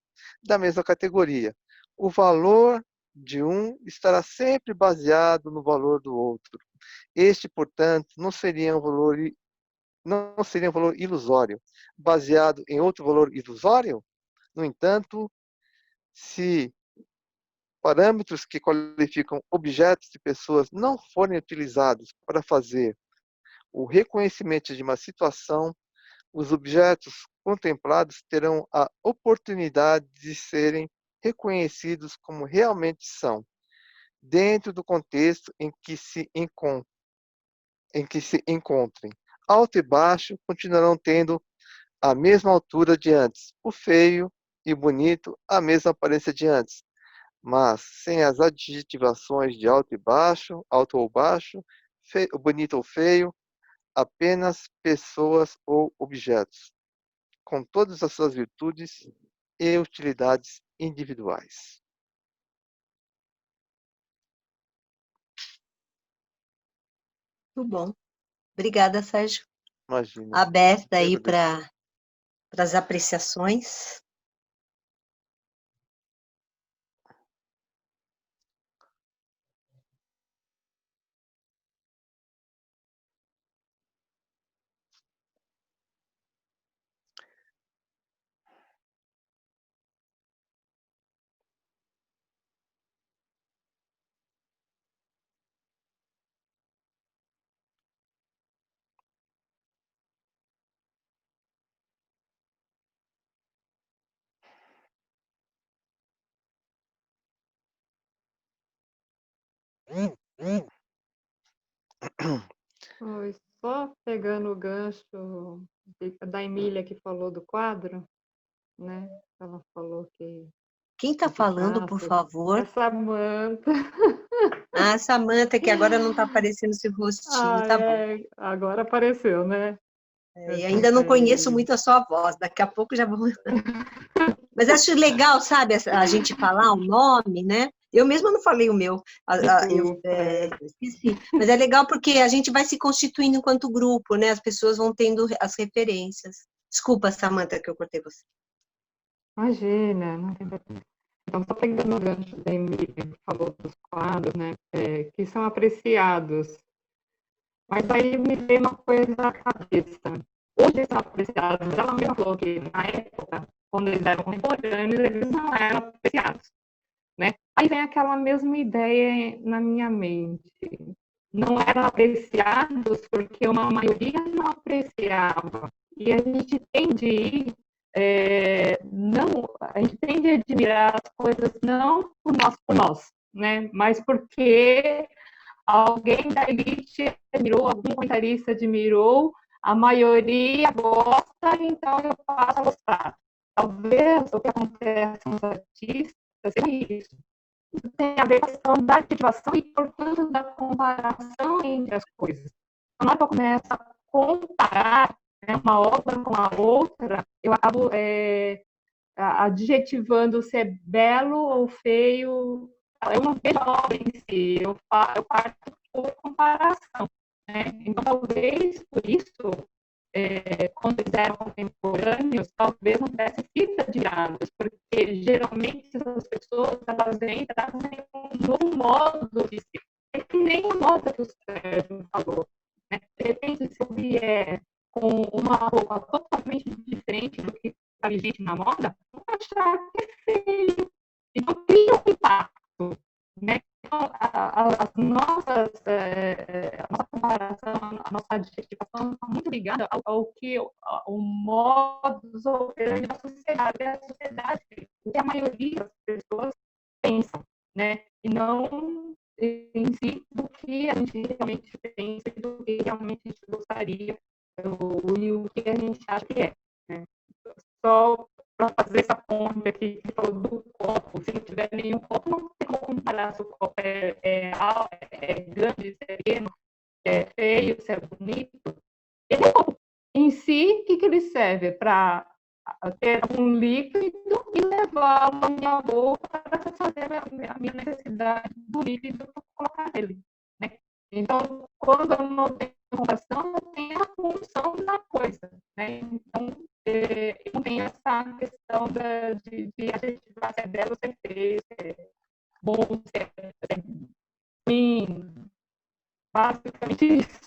da mesma categoria. O valor de um estará sempre baseado no valor do outro. Este, portanto, não seria um valor ilusório, baseado em outro valor ilusório? No entanto, se parâmetros que qualificam objetos e pessoas não forem utilizados para fazer o reconhecimento de uma situação, os objetos contemplados terão a oportunidade de serem reconhecidos como realmente são, dentro do contexto em que se encontrem. Alto e baixo continuarão tendo a mesma altura de antes, o feio e o bonito a mesma aparência de antes, mas sem as adjetivações de alto e baixo, alto ou baixo, bonito ou feio, apenas pessoas ou objetos, com todas as suas virtudes e utilidades individuais. Muito bom. Obrigada, Sérgio. Imagina. Aberta Eu aí agradeço. para as apreciações. Oi, só pegando o gancho da Emília que falou do quadro, né? Ela falou que Quem está é de falando, por Castro. favor? É Samanta. Ah, Samanta, que agora não está aparecendo esse rostinho, Ah, tá bom. é, agora apareceu, né? E ainda não conheço É, muito a sua voz, daqui a pouco já vou. Mas acho legal, sabe, a gente falar o nome, né? Eu mesma não falei o meu, desculpa. esqueci. Mas é legal porque a gente vai se constituindo enquanto grupo, né? As pessoas vão tendo as referências. Desculpa, Samanta, que eu cortei você. Imagina, não tem problema. Então, só pegando o gancho da Emília que falou dos quadros, né? Que são apreciados. Mas aí me veio uma coisa na cabeça. Hoje são apreciados, ela mesma falou que na época, quando eles eram contemporâneos, eles não eram apreciados, né? Aí vem aquela mesma ideia na minha mente. Não eram apreciados porque uma maioria não apreciava. E a gente tende não, a gente tende a admirar as coisas não por nós, né? Mas porque alguém da elite admirou, algum comentarista admirou, a maioria gosta, então eu passo a gostar. Talvez o que acontece com os artistas seja isso. Isso tem a ver com a questão da adjetivação e, portanto, da comparação entre as coisas. Quando eu começo a comparar, né, uma obra com a outra, eu acabo adjetivando se é belo ou feio. Eu não vejo a obra em si, eu parto por comparação. Né? Então, talvez por isso, quando eles eram contemporâneos, talvez não tivessem sido admirados, porque geralmente essas pessoas elas vêm trazem um novo modo de ser. É que nem o modo que o Sérgio falou. Né? De repente, se eu vier com uma roupa totalmente diferente do que está vigente na moda, vou achar que é feio. Então, cria um impacto. Né? Então, a nossa comparação, a nossa adjetivação está muito ligada ao que o modus operandi da sociedade, é a sociedade, o que a maioria das pessoas pensam, né? E não em si do que a gente realmente pensa e do que realmente a gente gostaria e o que a gente acha que é. Né? Só para fazer essa ponte aqui que falou do copo, se não tiver nenhum copo, não tem como comparar se o copo é grande, se é pequeno, se é feio, se é bonito. Ele é copo. Em si, o que ele serve? Para ter um líquido e levá-lo à minha boca para satisfazer a minha necessidade do líquido para colocar nele. Né? Então, quando eu não tenho comparação, eu tenho a função da coisa. Né? Então, eu não tenho essa questão de adjetivar se é belo, se é feio, se é bom, se é ruim. Basicamente isso.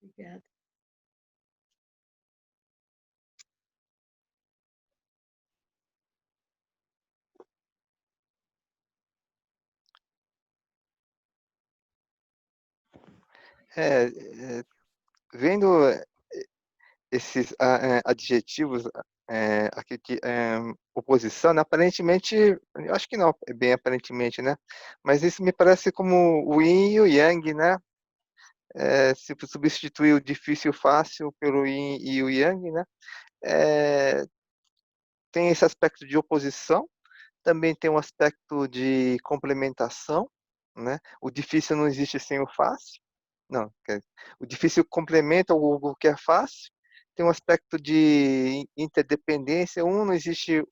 Obrigada. Vendo esses adjetivos aqui de oposição, né? Aparentemente, eu acho que não, é bem aparentemente, né? Mas isso me parece como o yin e o yang, né? Se substituir o difícil e o fácil pelo yin e o yang, né? É, tem esse aspecto de oposição, também tem um aspecto de complementação, né? O difícil não existe sem o fácil, Não, o difícil complementa o que é fácil, tem um aspecto de interdependência, um não existe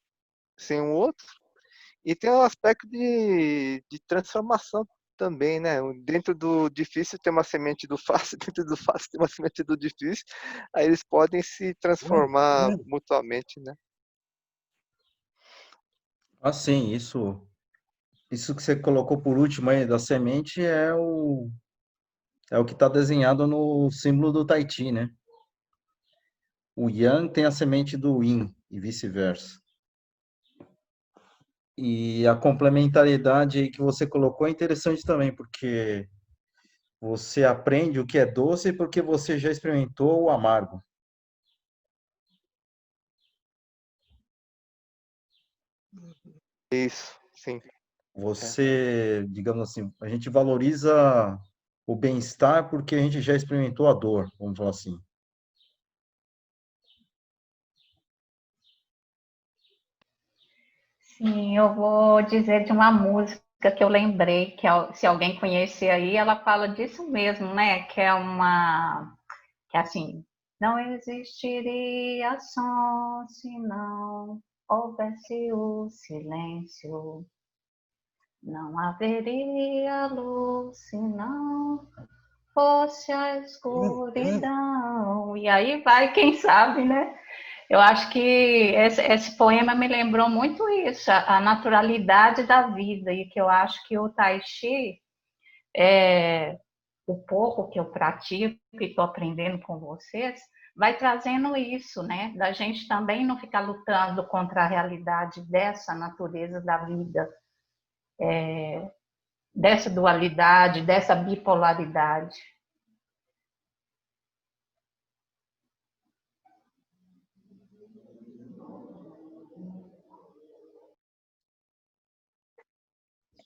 sem o outro, e tem um aspecto de transformação também, né? Dentro do difícil tem uma semente do fácil, dentro do fácil tem uma semente do difícil, aí eles podem se transformar mutuamente, né? Assim, isso que você colocou por último aí da semente é o que está desenhado no símbolo do Tahiti, né? O Yang tem a semente do Yin e vice-versa. E a complementariedade aí que você colocou é interessante também, porque você aprende o que é doce porque você já experimentou o amargo. Isso, sim. Você, digamos assim, a gente valoriza o bem-estar porque a gente já experimentou a dor, vamos falar assim. Sim, eu vou dizer de uma música que eu lembrei, se alguém conhecer aí, ela fala disso mesmo, né? Que é que é assim, não existiria som se não houvesse o silêncio, não haveria luz se não fosse a escuridão. E aí vai, quem sabe, né? Eu acho que esse poema me lembrou muito isso, a naturalidade da vida, e que eu acho que o Tai Chi, o pouco que eu pratico e estou aprendendo com vocês, vai trazendo isso, né? Da gente também não ficar lutando contra a realidade dessa natureza da vida, dessa dualidade, dessa bipolaridade.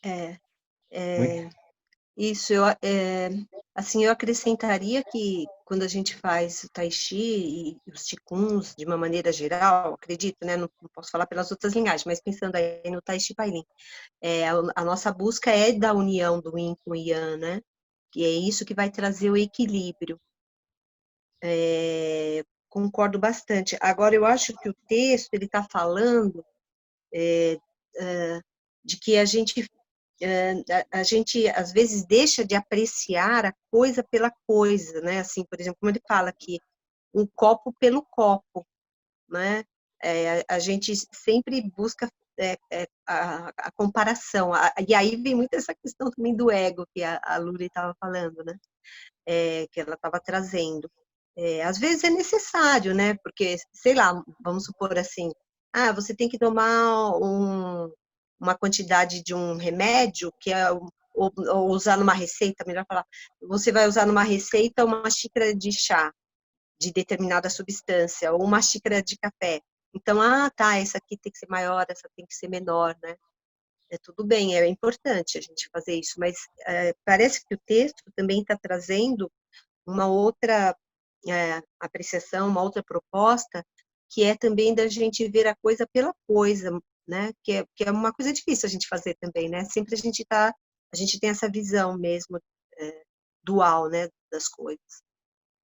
Muito, Isso, assim, eu acrescentaria que quando a gente faz o Tai Chi e os Qigong de uma maneira geral, acredito, né, não posso falar pelas outras linhagens, mas pensando aí no Tai Chi Pai Lin, a nossa busca é da união do Yin com o Yang, né, e é isso que vai trazer o equilíbrio. Concordo bastante. Agora, eu acho que o texto, ele está falando de que a gente às vezes deixa de apreciar a coisa pela coisa, né? Assim, por exemplo, como ele fala aqui, um copo pelo copo, né? A gente sempre busca a comparação, e aí vem muito essa questão também do ego que a Luli estava falando, né? Que ela estava trazendo. Às vezes é necessário, né? Porque, sei lá, vamos supor assim, você tem que tomar uma quantidade de um remédio, que é, ou usar numa receita, melhor falar, você vai usar numa receita uma xícara de chá de determinada substância, ou uma xícara de café. Então, tá, essa aqui tem que ser maior, essa tem que ser menor, né? Tudo bem, é importante a gente fazer isso, mas parece que o texto também está trazendo uma outra apreciação, uma outra proposta, que é também da gente ver a coisa pela coisa, né? Que é uma coisa difícil a gente fazer também, né? Sempre a gente tem essa visão mesmo dual, né, das coisas.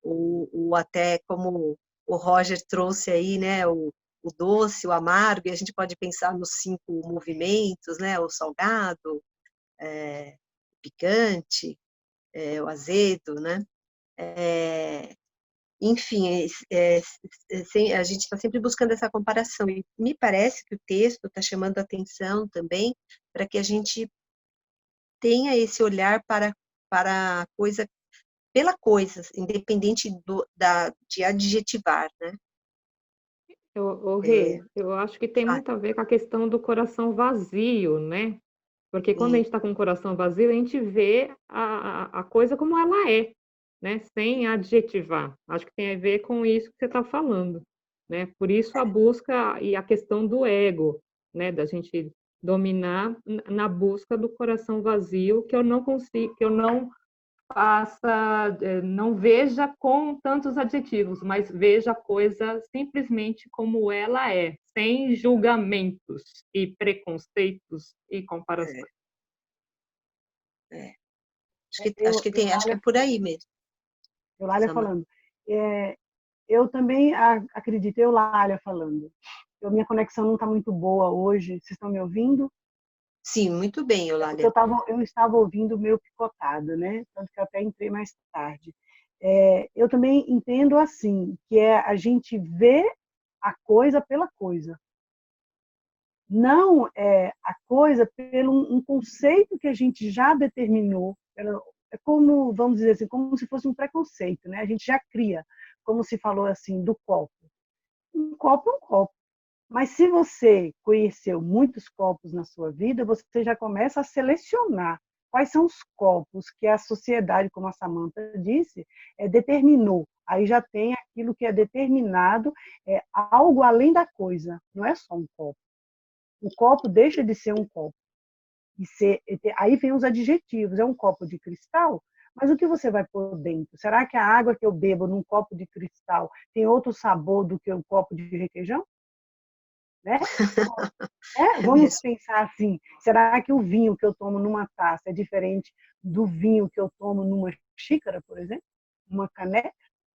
Ou até como o Roger trouxe aí, né, o doce, o amargo, e a gente pode pensar nos 5 movimentos, né? O salgado, picante, o azedo, né? Enfim, a gente está sempre buscando essa comparação, e me parece que o texto está chamando a atenção também para que a gente tenha esse olhar para a coisa, pela coisa, independente de adjetivar, né? Rê, eu acho que tem muito a ver com a questão do coração vazio, né? Porque quando a gente está com o coração vazio, a gente vê a coisa como ela é, né? Sem adjetivar. Acho que tem a ver com isso que você está falando, né? Por isso a busca e a questão do ego, né? Da gente dominar na busca do coração vazio, que eu não consigo, que eu não não veja com tantos adjetivos, mas veja a coisa simplesmente como ela é, sem julgamentos e preconceitos e comparações. Acho que é por aí mesmo. Eulália falando. Eu também acredito, Eulália falando. Minha conexão não está muito boa hoje. Vocês estão me ouvindo? Sim, muito bem, Eulália. Eu estava ouvindo meio picotado, né? Tanto que eu até entrei mais tarde. Eu também entendo assim, que é a gente ver a coisa pela coisa. Não a coisa pelo um conceito que a gente já determinou. É como, vamos dizer assim, como se fosse um preconceito, né? A gente já cria, como se falou assim, do copo. Um copo é um copo. Mas se você conheceu muitos copos na sua vida, você já começa a selecionar quais são os copos que a sociedade, como a Samantha disse, determinou. Aí já tem aquilo que é determinado, algo além da coisa, não é só um copo. O copo deixa de ser um copo. Aí vem os adjetivos, é um copo de cristal, mas o que você vai pôr dentro? Será que a água que eu bebo num copo de cristal tem outro sabor do que um copo de requeijão? Né? Vamos pensar assim, será que o vinho que eu tomo numa taça é diferente do vinho que eu tomo numa xícara, por exemplo? Uma caneca?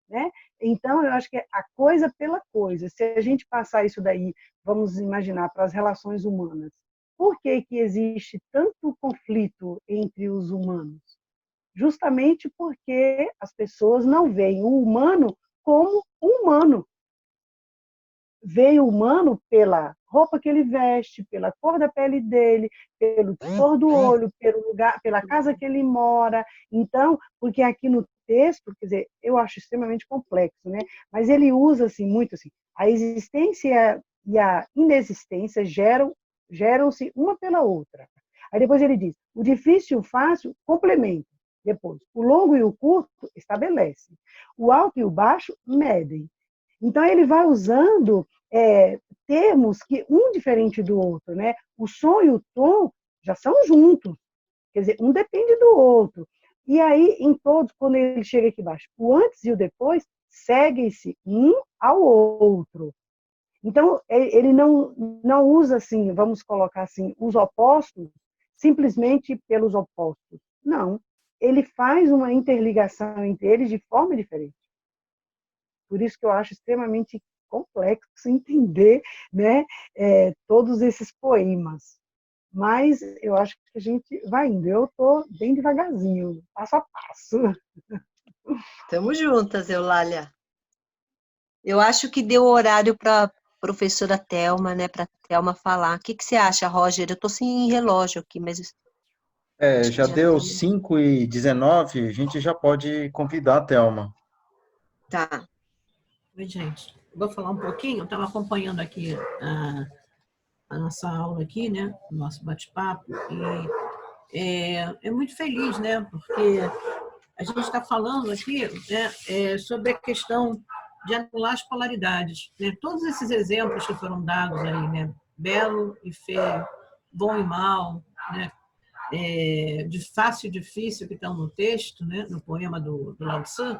Né? Então, eu acho que é a coisa pela coisa. Se a gente passar isso daí, vamos imaginar, para as relações humanas. Por que existe tanto conflito entre os humanos? Justamente porque as pessoas não veem o humano como humano. Veem o humano pela roupa que ele veste, pela cor da pele dele, pelo cor do olho, pelo lugar, pela casa que ele mora. Então, porque aqui no texto, quer dizer, eu acho extremamente complexo, né? Mas ele usa assim muito assim, a existência e a inexistência geram-se uma pela outra. Aí depois ele diz, o difícil e o fácil complementam. Depois, o longo e o curto estabelecem. O alto e o baixo medem. Então, ele vai usando termos que um diferente do outro, né? O som e o tom já são juntos. Quer dizer, um depende do outro. E aí, em todos, quando ele chega aqui embaixo, o antes e o depois seguem-se um ao outro. Então, ele não usa assim, vamos colocar assim, os opostos simplesmente pelos opostos. Não. Ele faz uma interligação entre eles de forma diferente. Por isso que eu acho extremamente complexo entender, né, todos esses poemas. Mas eu acho que a gente vai indo. Eu estou bem devagarzinho, passo a passo. Estamos juntas, Eulália. Eu acho que deu horário para a professora Thelma, né, para a Thelma falar. O que você acha, Roger? Eu estou sem relógio aqui, mas... Já deu 5h19, a gente já pode convidar a Thelma. Tá. Oi, gente. Vou falar um pouquinho. Eu estava acompanhando aqui a nossa aula aqui, né? O nosso bate-papo. E é muito feliz, né? Porque a gente está falando aqui, né, sobre a questão de anular as polaridades. Né? Todos esses exemplos que foram dados aí, né? Belo e feio, bom e mal, né? De fácil e difícil que estão no texto, né? No poema do Lao Tzu,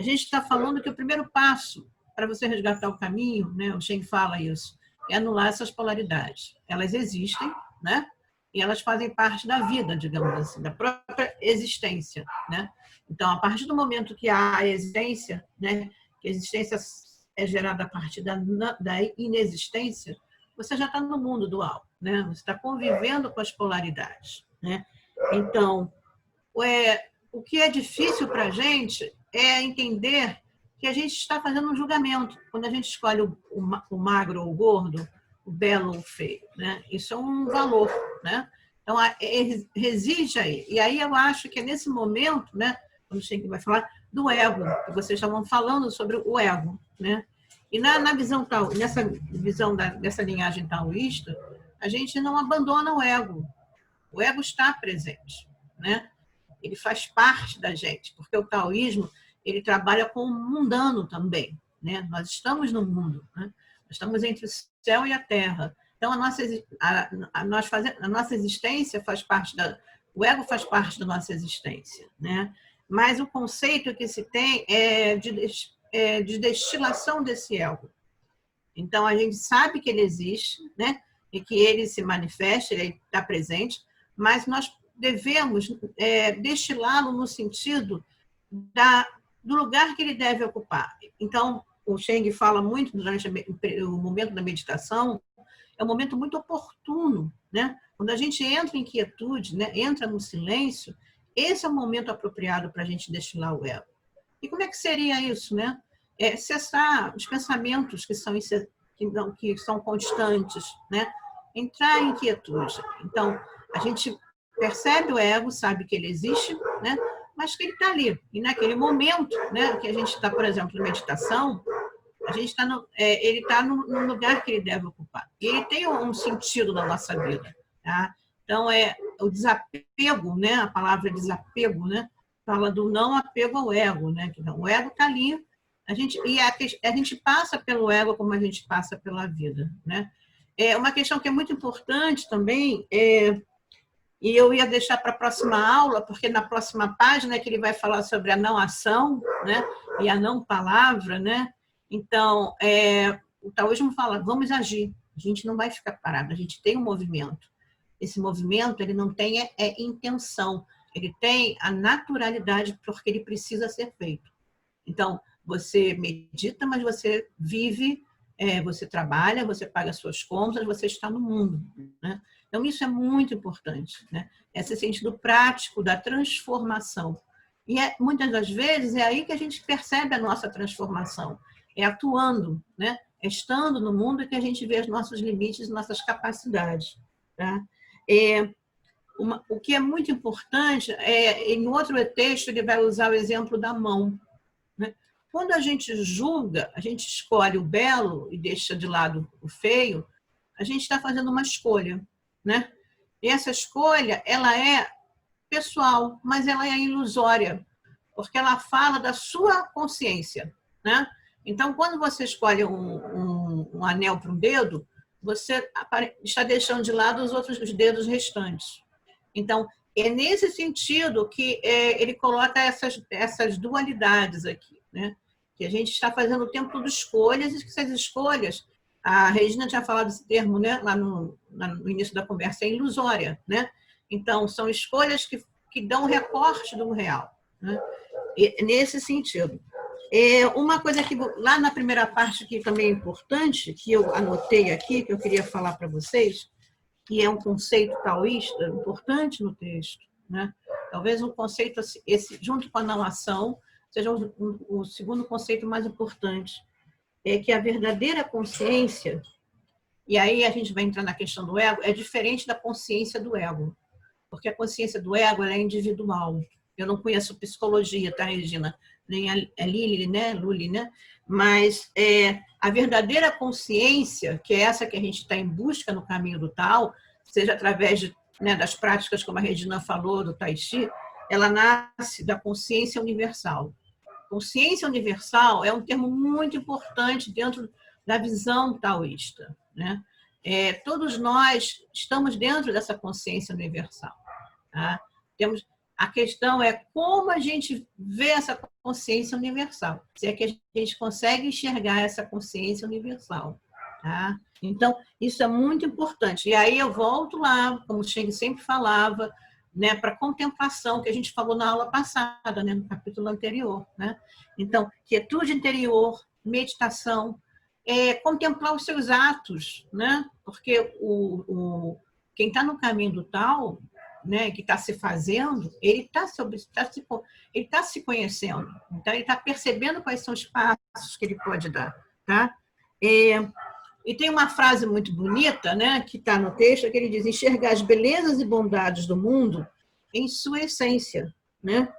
a gente está falando que o primeiro passo para você resgatar o caminho, né? O Shen fala isso, é anular essas polaridades. Elas existem, né? E elas fazem parte da vida, digamos assim, da própria existência, né? Então, a partir do momento que há a existência, né? Que a existência é gerada a partir da inexistência, você já está no mundo dual, né? Você está convivendo com as polaridades, né? Então, o que é difícil para a gente é entender que a gente está fazendo um julgamento. Quando a gente escolhe o magro ou o gordo, o belo ou o feio, né? Isso é um valor, né? Então, reside aí. E aí eu acho que é nesse momento, né? Quando o Shen vai falar do ego, que vocês estavam falando sobre o ego, né? E na visão nessa visão dessa linhagem taoísta, a gente não abandona o ego. O ego está presente, né? Ele faz parte da gente, porque o taoísmo ele trabalha com o mundano também, né? Nós estamos no mundo, né? Nós estamos entre o céu e a terra. Então a nossa existência faz parte o ego faz parte da nossa existência, né? Mas o conceito que se tem é de destilação desse ego. Então a gente sabe que ele existe, né? E que ele se manifesta, ele está presente, mas nós devemos destilá-lo no sentido do lugar que ele deve ocupar. Então, o Cheng fala muito durante o momento da meditação, é um momento muito oportuno, né? Quando a gente entra em quietude, né? Entra no silêncio, esse é o momento apropriado para a gente destilar o ego. E como é que seria isso, né? Cessar os pensamentos que são constantes, né? Entrar em quietude. Então, a gente percebe o ego, sabe que ele existe, né? Mas que ele está ali. E naquele momento, né, que a gente está, por exemplo, na meditação, a gente ele está no lugar que ele deve ocupar. E ele tem um sentido na nossa vida. Tá? Então, o desapego, né? A palavra desapego, né? Fala do não apego ao ego, né? Então, o ego está ali, a gente passa pelo ego como a gente passa pela vida, né? Uma questão que é muito importante também, e eu ia deixar para a próxima aula, porque na próxima página é que ele vai falar sobre a não ação, né? E a não palavra, né? Então, o taoísmo fala, vamos agir, a gente não vai ficar parado, a gente tem um movimento. Esse movimento, ele não tem intenção, ele tem a naturalidade porque ele precisa ser feito. Então, você medita, mas você vive, você trabalha, você paga suas contas, você está no mundo, né? Então, isso é muito importante, né? Esse sentido prático da transformação. E muitas das vezes é aí que a gente percebe a nossa transformação. É atuando, né? É estando no mundo que a gente vê os nossos limites, nossas capacidades. Tá? O que é muito importante, em outro texto ele vai usar o exemplo da mão. Né? Quando a gente julga, a gente escolhe o belo e deixa de lado o feio, a gente está fazendo uma escolha. Né? E essa escolha, ela é pessoal, mas ela é ilusória, porque ela fala da sua consciência. Né? Então, quando você escolhe um anel para um dedo, você está deixando de lado os dedos restantes. Então, é nesse sentido que ele coloca essas dualidades aqui, né? Que a gente está fazendo o tempo todo escolhas, e que essas escolhas, a Regina tinha falado esse termo, né? Lá no início da conversa, é ilusória, né? Então, são escolhas que dão recorte do real, né? E, nesse sentido. Uma coisa que lá na primeira parte que também é importante, que eu anotei aqui, que eu queria falar para vocês, que é um conceito taoísta importante no texto, né? Talvez um conceito esse, junto com a não ação, seja o segundo conceito mais importante, é que a verdadeira consciência, e aí a gente vai entrar na questão do ego, é diferente da consciência do ego, porque a consciência do ego ela é individual. Eu não conheço psicologia, tá, Regina? Nem a Lili, né? Luli, né? Mas a verdadeira consciência, que é essa que a gente está em busca no caminho do Tao, seja através das práticas, como a Regina falou, do Tai Chi, ela nasce da consciência universal. Consciência universal é um termo muito importante dentro da visão taoísta, né? Todos nós estamos dentro dessa consciência universal. Tá? A questão é como a gente vê essa consciência universal, se é que a gente consegue enxergar essa consciência universal. Tá? Então, isso é muito importante. E aí eu volto lá, como o Cheng sempre falava, né, para a contemplação, que a gente falou na aula passada, né, no capítulo anterior. Né? Então, quietude interior, meditação, contemplar os seus atos, né? Porque quem está no caminho do Tao, né, que está se fazendo, ele está se conhecendo. Então, ele está percebendo quais são os passos que ele pode dar. Tá? E tem uma frase muito bonita, né, que está no texto, que ele diz, enxergar as belezas e bondades do mundo em sua essência. Né?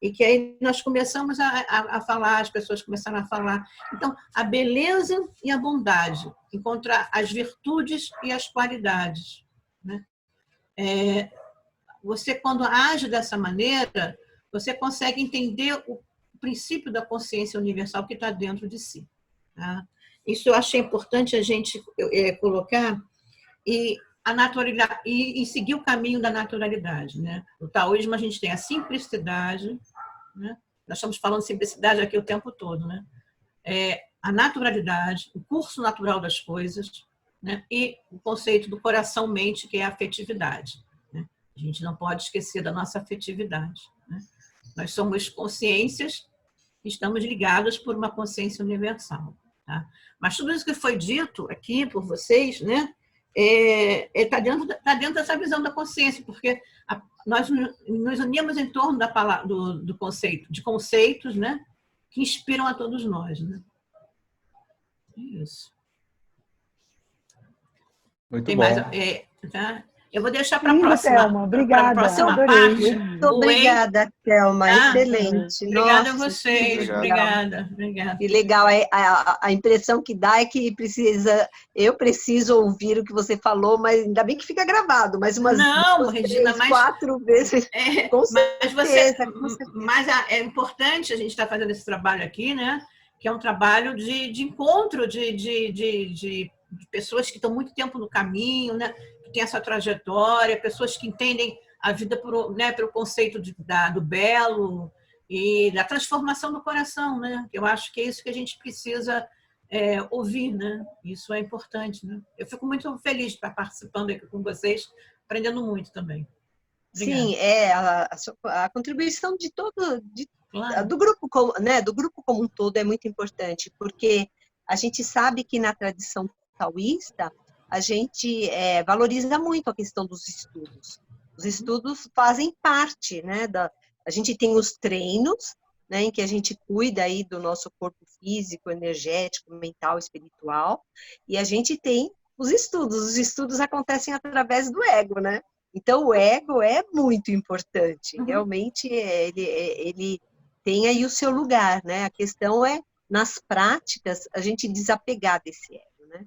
E que aí nós começamos a falar, as pessoas começaram a falar. Então, a beleza e a bondade, encontrar as virtudes e as qualidades. Né? Você, quando age dessa maneira, você consegue entender o princípio da consciência universal que está dentro de si. Tá? Isso eu achei importante a gente colocar e seguir o caminho da naturalidade. Né? No taoísmo, a gente tem a simplicidade, né? Nós estamos falando de simplicidade aqui o tempo todo. Né? A naturalidade, o curso natural das coisas, né? E o conceito do coração-mente, que é a afetividade. A gente não pode esquecer da nossa afetividade. Né? Nós somos consciências que estamos ligadas por uma consciência universal. Tá? Mas tudo isso que foi dito aqui por vocês, né, está dentro dessa visão da consciência, porque nós nos unimos em torno da palavra, do conceito, de conceitos, né, que inspiram a todos nós. Né? É isso. Muito Tem bom. mais, tá? Eu vou deixar para a Lindo, próxima, Thelma, obrigada, próxima adorei. parte. Muito obrigada, Thelma. Tá? Excelente. Obrigada a Nossa, vocês. que legal. Obrigada. Que legal. A impressão que dá é que eu preciso ouvir o que você falou, mas ainda bem que fica gravado, mas umas duas, Regina, 3, 4 vezes. Com certeza. Mas é importante a gente estar fazendo esse trabalho aqui, né? Que é um trabalho de encontro de pessoas que estão muito tempo no caminho, né? Que tem essa trajetória, pessoas que entendem a vida pelo conceito do belo e da transformação do coração, né? Eu acho que é isso que a gente precisa ouvir, né? Isso é importante, né? Eu fico muito feliz de estar participando aqui com vocês, aprendendo muito também. Obrigada. Sim, a contribuição de todo, Claro. do grupo, né? Do grupo como um todo é muito importante, porque a gente sabe que na tradição taoísta a gente valoriza muito a questão dos estudos. Os estudos fazem parte, né? A gente tem os treinos, né, em que a gente cuida aí do nosso corpo físico, energético, mental, espiritual, e a gente tem os estudos acontecem através do ego, né? Então, o ego é muito importante, realmente ele tem aí o seu lugar, né? A questão é, nas práticas, a gente desapegar desse ego, né?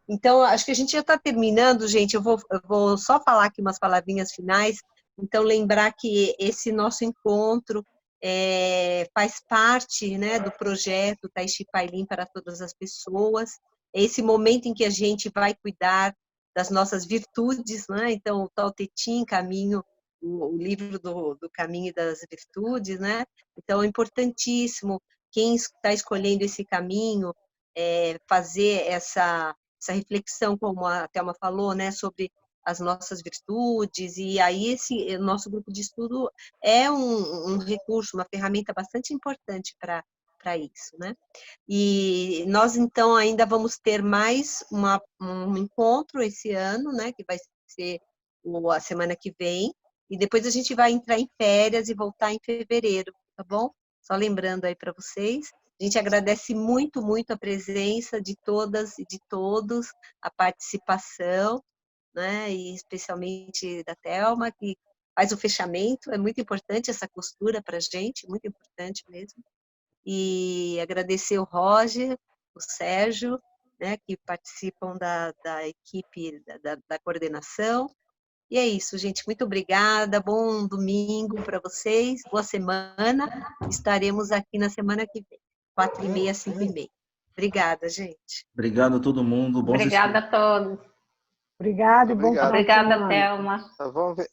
Então, acho que a gente já está terminando, gente, eu vou só falar aqui umas palavrinhas finais, então lembrar que esse nosso encontro faz parte, né, do projeto Tai Chi Pai Lim para todas as pessoas, é esse momento em que a gente vai cuidar das nossas virtudes, né? Então, o Tao Te Ching, Caminho, o livro do Caminho e das Virtudes, né? Então, é importantíssimo quem está escolhendo esse caminho fazer essa reflexão, como a Thelma falou, né, sobre as nossas virtudes, e aí esse nosso grupo de estudo é um recurso, uma ferramenta bastante importante para isso, né? E nós, então, ainda vamos ter mais um encontro esse ano, né, que vai ser a semana que vem, e depois a gente vai entrar em férias e voltar em fevereiro, tá bom? Só lembrando aí para vocês. A gente agradece muito, muito a presença de todas e de todos, a participação, né, e especialmente da Thelma, que faz o fechamento. É muito importante essa costura para a gente, muito importante mesmo. E agradecer o Roger, o Sérgio, né, que participam da equipe da coordenação. E é isso, gente. Muito obrigada. Bom domingo para vocês. Boa semana. Estaremos aqui na semana que vem, 4h30, 5h30. Obrigada, gente. Obrigado a todo mundo. Obrigada a todos. Obrigada e bom final de Obrigada, semana. Thelma. Vamos ver.